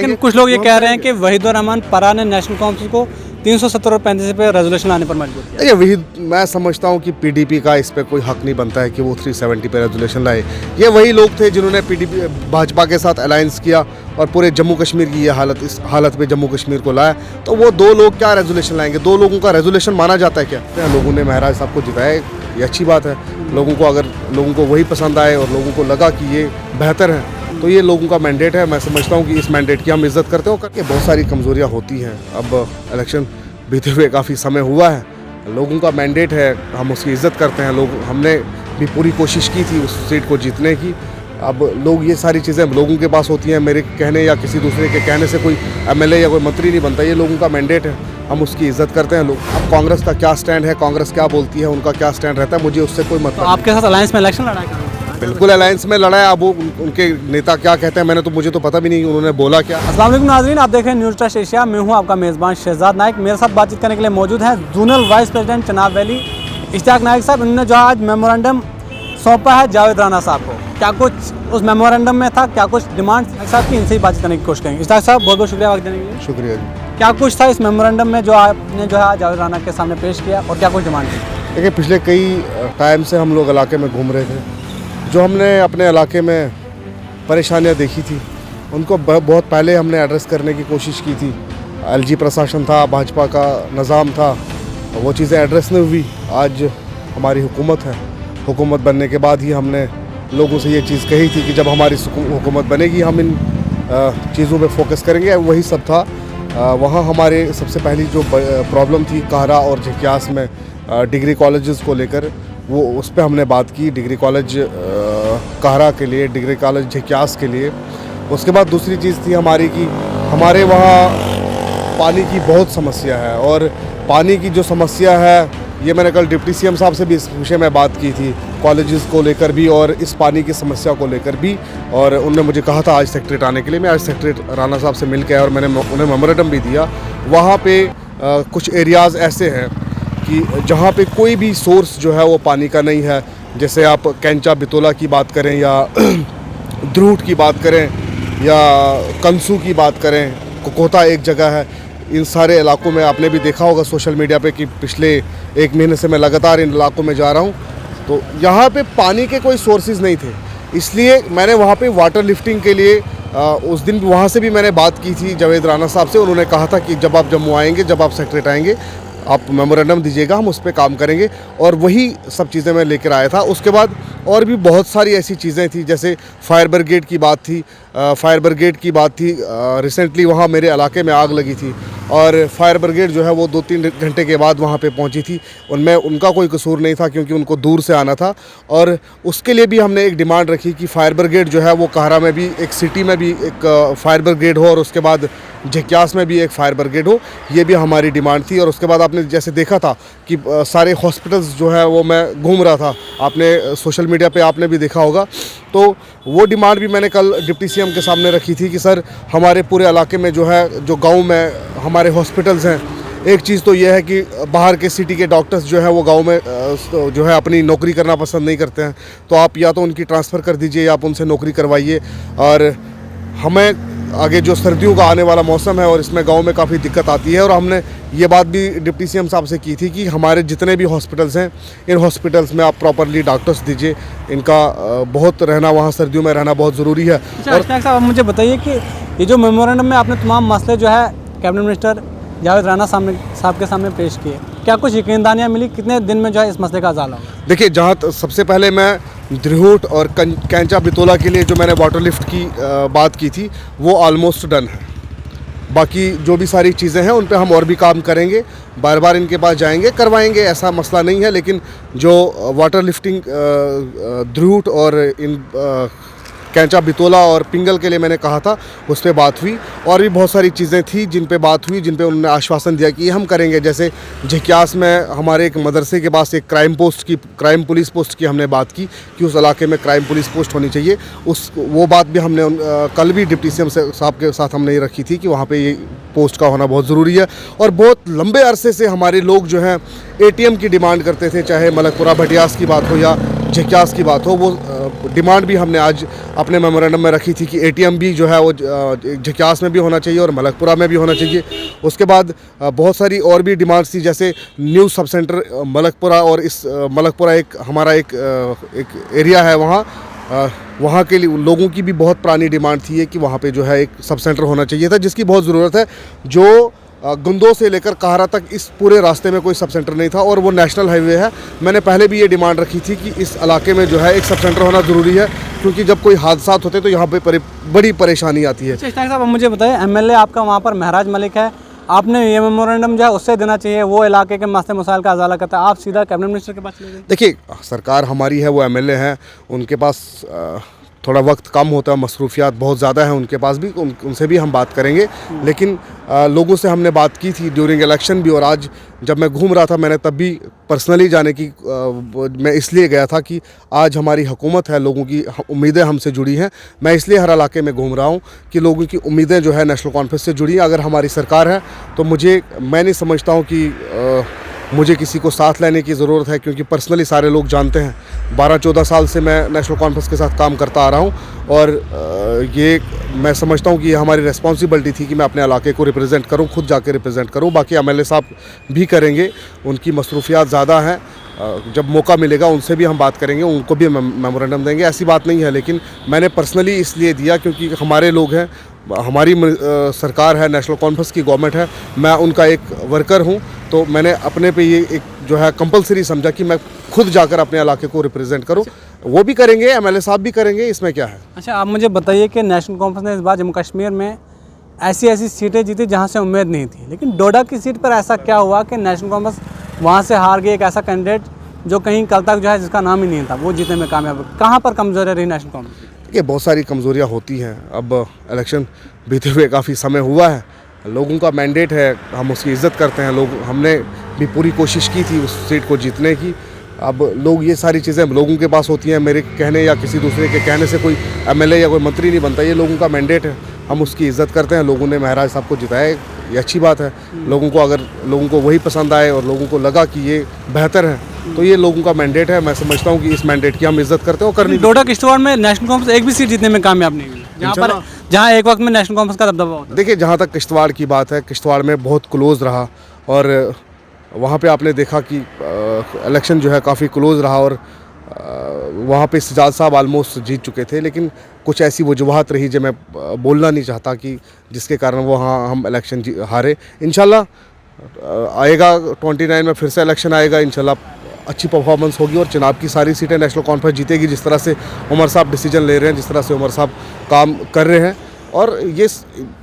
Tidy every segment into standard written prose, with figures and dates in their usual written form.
लेकिन कुछ लोग ये कह रहे हैं कि वहीदुर रहमान परा ने नेशनल काउंसिल को 370 और 35 पे रेजोल्यूशन लाने पर मजबूर किया। देखिए वही मैं समझता हूँ कि पीडीपी का इस पे कोई हक नहीं बनता है कि वो 370 पे रेजोल्यूशन लाए। ये वही लोग थे जिन्होंने पीडीपी भाजपा के साथ अलायंस किया और पूरे जम्मू कश्मीर की ये हालत, इस हालत पे जम्मू कश्मीर को लाया। तो वो दो लोग क्या रेजोल्यूशन लाएंगे? दो लोगों का रेजोल्यूशन माना जाता है क्या? लोगों ने महराज साहब को जिताया, ये अच्छी बात है। लोगों को अगर लोगों को वही पसंद आए और लोगों को लगा कि ये बेहतर है तो ये लोगों का मैंडेट है। मैं समझता हूँ कि इस मैंडेट की हम इज़्ज़त करते हो करके। बहुत सारी कमज़ोरियाँ होती हैं। अब इलेक्शन बीते हुए काफ़ी समय हुआ है, लोगों का मैंडेट है, हम उसकी इज़्ज़त करते हैं। लोग हमने भी पूरी कोशिश की थी उस सीट को जीतने की। अब लोग ये सारी चीज़ें लोगों के पास होती हैं, मेरे कहने या किसी दूसरे के कहने से कोई एमएलए या कोई मंत्री नहीं बनता। ये लोगों का मैंडेट है, हम उसकी इज़्ज़त करते हैं। लोग अब कांग्रेस का क्या स्टैंड है, कांग्रेस क्या बोलती है, उनका क्या स्टैंड रहता है, मुझे उससे कोई मतलब। आपके साथ अलायंस में इलेक्शन लड़ा है? बिल्कुल अलायंस में लड़ा है। अब वो उनके नेता क्या कहते हैं मुझे तो पता भी नहीं उन्होंने बोला क्या। अस्सलाम वालेकुम नाज़रीन, आप देख रहे हैं न्यूज़ ट्रस्ट एशिया। मैं हूं आपका मेज़बान शहजाद नाइक। मेरे साथ बातचीत करने के लिए मौजूद हैं zonal vice president Chenab valley Ishtiaq Naik साहब। इन्होंने जो आज मेमोरेंडम सौंपा है जावेद राना साहब को, क्या कुछ उस मेमोरेंडम में था, क्या कुछ डिमांड साहब की, इनसे ही बातचीत करने की कोशिश करेंगे। इश्तियाक साहब बहुत बहुत शुक्रिया वक्त देने के लिए। शुक्रिया जी। क्या कुछ था इस मेमोरेंडम में जो आपने जो है जावेद राना के सामने पेश किया और क्या कुछ डिमांड थी? देखिए पिछले कई टाइम से हम लोग इलाके में घूम रहे थे, जो हमने अपने इलाके में परेशानियां देखी थी उनको बहुत पहले हमने एड्रेस करने की कोशिश की थी। एलजी प्रशासन था, भाजपा का निज़ाम था, वो चीज़ें एड्रेस नहीं हुई। आज हमारी हुकूमत है, हुकूमत बनने के बाद ही हमने लोगों से ये चीज़ कही थी कि जब हमारी हुकूमत बनेगी हम इन चीज़ों पे फोकस करेंगे। वही सब था। वहाँ हमारे सबसे पहली जो प्रॉब्लम थी काहरा और झकियास में डिग्री कॉलेजेस को लेकर, वो उस पर हमने बात की। डिग्री कॉलेज काहरा के लिए, डिग्री कॉलेज झकियास के लिए। उसके बाद दूसरी चीज़ थी हमारी कि हमारे वहाँ पानी की बहुत समस्या है और पानी की जो समस्या है ये मैंने कल डिप्टी सीएम साहब से भी इस विषय में बात की थी, कॉलेजेस को लेकर भी और इस पानी की समस्या को लेकर भी। और उन्होंने मुझे कहा था आज सेक्रेटरी आने के लिए। मैं आज सेक्रेटरी राना साहब से मिल के आया और मैंने उन्हें मेमोरेंडम भी दिया। वहाँ पे कुछ एरियाज़ ऐसे हैं कि जहाँ पे कोई भी सोर्स जो है वो पानी का नहीं है। जैसे आप कैंचा बितोला की बात करें या द्रूट की बात करें या कंसू की बात करें, कोकोता एक जगह है। इन सारे इलाकों में आपने भी देखा होगा सोशल मीडिया पे कि पिछले 1 महीने से मैं लगातार इन इलाकों में जा रहा हूँ, तो यहाँ पे पानी के कोई सोर्सेज नहीं थे। इसलिए मैंने वहाँ पे वाटर लिफ्टिंग के लिए उस दिन वहाँ से भी मैंने बात की थी जावेद राना साहब से। उन्होंने कहा था कि जब आप जम्मू आएंगे, जब आप सेक्रेटरी आएंगे, आप मेमोरेंडम दीजिएगा, हम उस पर काम करेंगे। और वही सब चीज़ें मैं लेकर आया था। उसके बाद और भी बहुत सारी ऐसी चीज़ें थी, जैसे फायर ब्रिगेड की बात थी। रिसेंटली वहाँ मेरे इलाके में आग लगी थी और फायर ब्रिगेड जो है वो 2-3 घंटे के बाद वहाँ पे पहुँची थी। उनमें उनका कोई कसूर नहीं था क्योंकि उनको दूर से आना था। और उसके लिए भी हमने एक डिमांड रखी कि फायर ब्रिगेड जो है वो काहरा में भी, एक सिटी में भी एक फायर ब्रिगेड हो और उसके बाद झकियास में भी एक फायर ब्रिगेड हो। ये भी हमारी डिमांड थी। और उसके बाद आपने जैसे देखा था कि सारे हॉस्पिटल्स जो है वो मैं घूम रहा था, आपने सोशल मीडिया पे आपने भी देखा होगा। तो वो डिमांड भी मैंने कल डिप्टी सीएम के सामने रखी थी कि सर हमारे पूरे इलाके में जो है, जो गांव में हमारे हॉस्पिटल्स हैं, एक चीज़ तो ये है कि बाहर के सिटी के डॉक्टर्स जो है वो गांव में जो है अपनी नौकरी करना पसंद नहीं करते हैं। तो आप या तो उनकी ट्रांसफ़र कर दीजिए या आप उनसे नौकरी करवाइए। और हमें आगे जो सर्दियों का आने वाला मौसम है और इसमें गांव में काफ़ी दिक्कत आती है। और हमने ये बात भी डिप्टी सीएम साहब से की थी कि हमारे जितने भी हॉस्पिटल्स हैं, इन हॉस्पिटल्स में आप प्रॉपरली डॉक्टर्स दीजिए। इनका बहुत रहना, वहाँ सर्दियों में रहना बहुत ज़रूरी है। और साहब मुझे बताइए कि ये जो मेमोरेंडम में आपने तमाम मसले जो है कैबिनेट मिनिस्टर जावेद राना साहब के सामने पेश किए, क्या कुछ यकीनदानियाँ मिली? कितने दिन में जो है इस मसले का हल होगा? देखिए, जहाँ सबसे पहले मैं द्रूट और कैंचा बितोला के लिए जो मैंने वाटर लिफ्ट की बात की थी वो ऑलमोस्ट डन है। बाकी जो भी सारी चीज़ें हैं उन पे हम और भी काम करेंगे, बार बार इनके पास जाएंगे, करवाएंगे, ऐसा मसला नहीं है। लेकिन जो वाटर लिफ्टिंग द्रूट और इन कैंचा बितोला और पिंगल के लिए मैंने कहा था, उस पर बात हुई। और भी बहुत सारी चीज़ें थी जिन पे बात हुई, जिन पे उन्होंने आश्वासन दिया कि ये हम करेंगे। जैसे झकियास में हमारे एक मदरसे के पास एक क्राइम पुलिस पोस्ट की हमने बात की कि उस इलाके में क्राइम पुलिस पोस्ट होनी चाहिए। वो बात भी हमने कल भी डिप्टी सीएम साहब के साथ हमने ये रखी थी कि वहाँ पर ये पोस्ट का होना बहुत ज़रूरी है। और बहुत लंबे अरसे से हमारे लोग जो हैं ATM की डिमांड करते थे, चाहे मलकपुरा भटियास की बात हो या झक्यास की बात हो, वो डिमांड भी हमने आज अपने मेमोरेंडम में रखी थी कि एटीएम भी जो है वो झक्यास में भी होना चाहिए और मलकपुरा में भी होना चाहिए। उसके बाद बहुत सारी और भी डिमांड्स थी, जैसे न्यू सब सेंटर मलकपुरा, और इस मलकपुरा एक हमारा एक एरिया है, वहाँ के लिए लोगों की भी बहुत पुरानी डिमांड थी कि वहाँ पे जो है एक सब सेंटर होना चाहिए था, जिसकी बहुत ज़रूरत है। जो गुंदो से लेकर काहरा तक इस पूरे रास्ते में कोई सब सेंटर नहीं था, और वो नेशनल हाईवे है। मैंने पहले भी ये डिमांड रखी थी कि इस इलाके में जो है एक सब सेंटर होना ज़रूरी है, क्योंकि जब कोई हादसा होते तो यहाँ पे बड़ी परेशानी आती है। इश्तियाक साहब, अब मुझे बताइए, एमएलए आपका वहाँ पर महराज मलिक है, आपने ये मेमोरेंडम जो है उससे देना चाहिए, वो इलाके के मसले मसाइल का अजाला करता है, आप सीधा कैबिनेट मिनिस्टर के पास चले गए। देखिए, सरकार हमारी है, वो एमएलए हैं, उनके पास थोड़ा वक्त कम होता है, मसरूफियात बहुत ज़्यादा हैं उनके पास भी, उनसे भी हम बात करेंगे। लेकिन लोगों से हमने बात की थी ड्यूरिंग इलेक्शन भी, और आज जब मैं घूम रहा था मैंने तब भी पर्सनली जाने की मैं इसलिए गया था कि आज हमारी हुकूमत है, लोगों की उम्मीदें हमसे जुड़ी हैं। मैं इसलिए हर इलाके में घूम रहा हूँ कि लोगों की उम्मीदें जो है नेशनल कॉन्फ्रेंस से जुड़ी हैं। अगर हमारी सरकार है तो मैं नहीं समझता हूँ कि मुझे किसी को साथ लेने की ज़रूरत है, क्योंकि पर्सनली सारे लोग जानते हैं 12-14 साल से मैं नेशनल कॉन्फ्रेंस के साथ काम करता आ रहा हूँ, और ये मैं समझता हूँ कि ये हमारी रिस्पॉन्सिबिलिटी थी कि मैं अपने इलाके को रिप्रेजेंट करूँ, खुद जाके रिप्रेजेंट करूँ। बाकी एमएलए साहब भी करेंगे, उनकी मसरूफियात ज़्यादा हैं, जब मौका मिलेगा उनसे भी हम बात करेंगे, उनको भी मेमोरेंडम देंगे, ऐसी बात नहीं है। लेकिन मैंने पर्सनली इसलिए दिया क्योंकि हमारे लोग हैं, हमारी सरकार है, नेशनल कॉन्फ्रेंस की गवर्नमेंट है, मैं उनका एक वर्कर हूं, तो मैंने अपने पे ये एक जो है कंपलसरी समझा कि मैं खुद जाकर अपने इलाके को रिप्रेजेंट करूं। वो भी करेंगे, एमएलए साहब भी करेंगे, इसमें क्या है। अच्छा, आप मुझे बताइए कि नेशनल कॉन्फ्रेंस ने इस बार जम्मू कश्मीर में ऐसी सीटें जीती जहाँ से उम्मीद नहीं थी, लेकिन डोडा की सीट पर ऐसा क्या हुआ कि नेशनल कॉन्फ्रेंस वहाँ से हार गई, एक ऐसा कैंडिडेट जो कहीं कल तक जो है जिसका नाम ही नहीं था, वो जीतने में कामयाब। कहाँ पर कमजोरी रही नेशनल कॉन्फ्रेंस? ये बहुत सारी कमज़ोरियाँ होती हैं। अब इलेक्शन बीते हुए काफ़ी समय हुआ है, लोगों का मैंडेट है, हम उसकी इज़्ज़त करते हैं। हमने भी पूरी कोशिश की थी उस सीट को जीतने की। अब लोग, ये सारी चीज़ें लोगों के पास होती हैं, मेरे कहने या किसी दूसरे के कहने से कोई एमएलए या कोई मंत्री नहीं बनता, ये लोगों का मैंडेट है, हम उसकी इज़्ज़त करते हैं। लोगों ने महराज साहब को जिताया, ये अच्छी बात है। लोगों को वही पसंद आए और लोगों को लगा कि ये बेहतर है, तो ये लोगों का मैंडेट है। मैं समझता हूँ कि इस मैंडेट की हम इज्जत करते हैं और करनी। डोडा किश्तवाड़ में नेशनल कॉन्फ्रेंस एक भी सीट जीतने में कामयाब नहीं हुई, जहाँ एक वक्त में नेशनल कॉन्फ्रेंस का दबदबा होता। देखिए, जहाँ तक किश्तवाड़ की बात है, किश्तवाड़ में बहुत क्लोज रहा, और वहाँ पे आपने देखा कि इलेक्शन जो है काफ़ी क्लोज रहा, और वहाँ पे सिजाद साहब ऑलमोस्ट जीत चुके थे, लेकिन कुछ ऐसी वजूहात रही जो मैं बोलना नहीं चाहता कि जिसके कारण वहाँ हम इलेक्शन हारे। इंशाल्लाह आएगा 29 में फिर से इलेक्शन आएगा, इंशाल्लाह अच्छी परफॉर्मेंस होगी और चुनाव की सारी सीटें नेशनल कॉन्फ्रेंस जीतेगी। जिस तरह से उमर साहब डिसीजन ले रहे हैं, जिस तरह से उमर साहब काम कर रहे हैं, और ये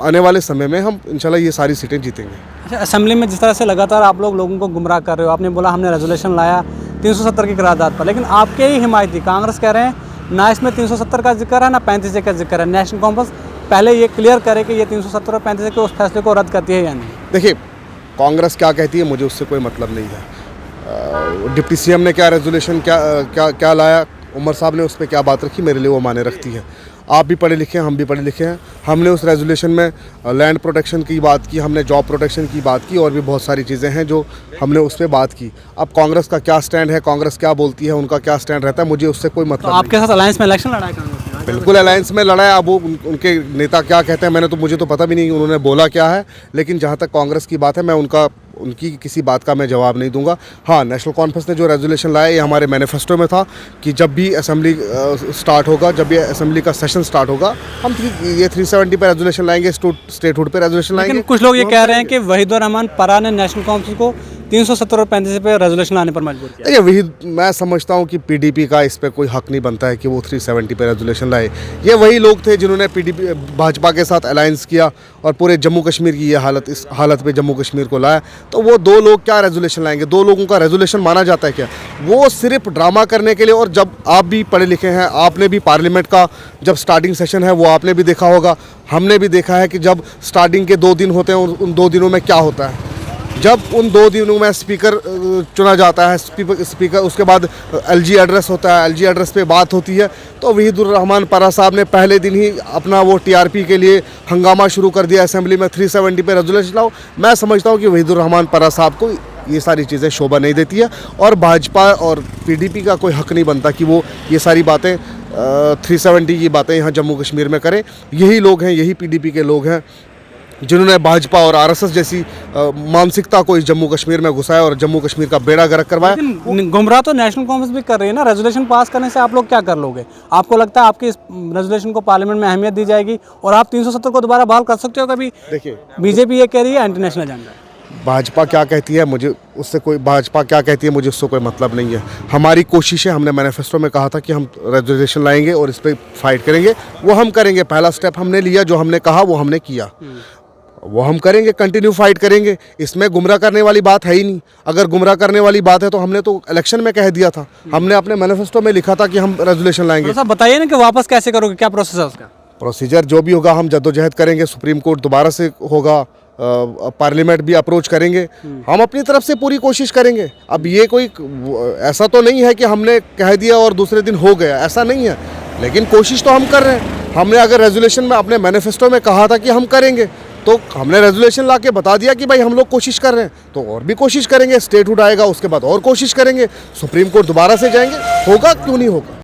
आने वाले समय में हम इंशाल्लाह ये सारी सीटें जीतेंगे। अच्छा, असेंबली में जिस तरह से लगातार आप लोगों को गुमराह कर रहे हो, आपने बोला हमने रेजोल्यूशन लाया 370 की करारदाद पर, लेकिन आपके ही हिमायती कांग्रेस कह रहे हैं ना इसमें 370 का जिक्र है ना 35 का जिक्र है। नेशनल कॉन्फ्रेंस पहले ये क्लियर करे कि ये 370 और 35 के उस फैसले को रद्द करती है या नहीं। देखिए, कांग्रेस क्या कहती है मुझे उससे कोई मतलब नहीं है। डिप्टी सीएम ने क्या रेजोल्यूशन क्या लाया, उमर साहब ने उस पर क्या बात रखी, मेरे लिए वो माने रखती है। आप भी पढ़े लिखे हैं, हम भी पढ़े लिखे हैं। हमने उस रेजोल्यूशन में लैंड प्रोटेक्शन की बात की, हमने जॉब प्रोटेक्शन की बात की, और भी बहुत सारी चीज़ें हैं जो हमने उस पर बात की। अब कांग्रेस का क्या स्टैंड है, कांग्रेस क्या बोलती है, उनका क्या स्टैंड रहता है, मुझे उससे कोई मतलब नहीं। आपके साथ अलायंस में इलेक्शन लड़ा है कांग्रेस? बिल्कुल अलायंस में लड़ा है। अब वो उनके नेता क्या कहते हैं, मुझे तो पता भी नहीं उन्होंने बोला क्या है, लेकिन जहाँ तक कांग्रेस की बात है, मैं उनकी किसी बात का मैं जवाब नहीं दूंगा। हाँ, नेशनल कॉन्फ्रेंस ने जो रेजोल्यूशन लाया, ये हमारे मैनिफेस्टो में था कि जब भी असेंबली स्टार्ट होगा, जब भी असेंबली का सेशन स्टार्ट होगा, हम ये 370 पे रेजोल्यूशन लाएंगे, स्टेटहुड पे रेजोल्यूशन लाएंगे। लेकिन कुछ लोग ये कह रहे हैं कि वहीदुर रहमान परा ने नेशनल कॉन्फ्रेंस को 370 और 35 पे रेजोल्यूशन लाने पर मजबूर किया। देखिए, वही मैं समझता हूँ कि पीडीपी का इस पर कोई हक नहीं बनता है कि वो 370 पे रेजोल्यूशन लाए। ये वही लोग थे जिन्होंने पीडीपी भाजपा के साथ अलायंस किया और पूरे जम्मू कश्मीर की ये इस हालत पे जम्मू कश्मीर को लाया। तो वो दो लोग क्या रेजोल्यूशन लाएंगे? दो लोगों का रेजोल्यूशन माना जाता है क्या? वो सिर्फ ड्रामा करने के लिए। और जब आप भी पढ़े लिखे हैं, आपने भी पार्लियामेंट का जब स्टार्टिंग सेशन है वो आपने भी देखा होगा, हमने भी देखा है कि जब स्टार्टिंग के 2 दिन होते हैं, उन 2 दिनों में क्या होता है। जब उन 2 दिनों में स्पीकर चुना जाता है, स्पीकर उसके बाद एलजी एड्रेस होता है, एलजी एड्रेस पे बात होती है, तो वहीदुर रहमान परा साहब ने पहले दिन ही अपना वो टीआरपी के लिए हंगामा शुरू कर दिया असेंबली में 370 पे रेजोल्यूशन लाओ। मैं समझता हूँ कि वहीदुर रहमान परा साहब को ये सारी चीज़ें शोभा नहीं देती है। और भाजपा और पीडीपी का कोई हक नहीं बनता कि वो ये सारी बातें 370 की बातें यहाँ जम्मू कश्मीर में करें। यही लोग हैं, यही पीडीपी के लोग हैं जिन्होंने भाजपा और आरएसएस जैसी मानसिकता को इस जम्मू कश्मीर में घुसाया और जम्मू कश्मीर का बेड़ा गर्क करवाया। लेकिन गुमराह तो नेशनल कांफ्रेंस भी कर रही है ना। रेजोल्यूशन पास करने से आप लोग क्या कर लोगे? आपको लगता है आपकी इस रेजोल्यूशन को पार्लियामेंट में अहमियत दी जाएगी और आप 370 को दोबारा बहाल कर सकते हो कभी? देखिए, बीजेपी ये कह रही है एंटी नेशनल एजेंडा है। भाजपा क्या कहती है मुझे उससे कोई भाजपा क्या कहती है मुझे उससे कोई मतलब नहीं है। हमारी कोशिश है, हमने मैनिफेस्टो में कहा था कि हम रेजोल्यूशन लाएंगे और इस पर फाइट करेंगे, वो हम करेंगे। पहला स्टेप हमने लिया, जो हमने कहा वो हमने किया, वो हम करेंगे, कंटिन्यू फाइट करेंगे। इसमें गुमराह करने वाली बात है ही नहीं। अगर गुमराह करने वाली बात है तो हमने तो इलेक्शन में कह दिया था, हमने अपने मैनिफेस्टो में लिखा था कि हम रेजोल्यूशन लाएंगे। तो बताइए ना कि वापस कैसे करोगे, क्या प्रोसेस है उसका? प्रोसीजर जो भी होगा हम जद्दोजहद करेंगे, सुप्रीम कोर्ट दोबारा से होगा, पार्लियामेंट भी अप्रोच करेंगे, हम अपनी तरफ से पूरी कोशिश करेंगे। अब ये कोई ऐसा तो नहीं है कि हमने कह दिया और दूसरे दिन हो गया, ऐसा नहीं है, लेकिन कोशिश तो हम कर रहे हैं। हमने अगर रेजोल्यूशन में अपने मैनिफेस्टो में कहा था कि हम करेंगे, तो हमने रेजोल्यूशन ला के बता दिया कि भाई हम लोग कोशिश कर रहे हैं, तो और भी कोशिश करेंगे। स्टेटहुड आएगा उसके बाद और कोशिश करेंगे, सुप्रीम कोर्ट दोबारा से जाएंगे, होगा क्यों नहीं होगा।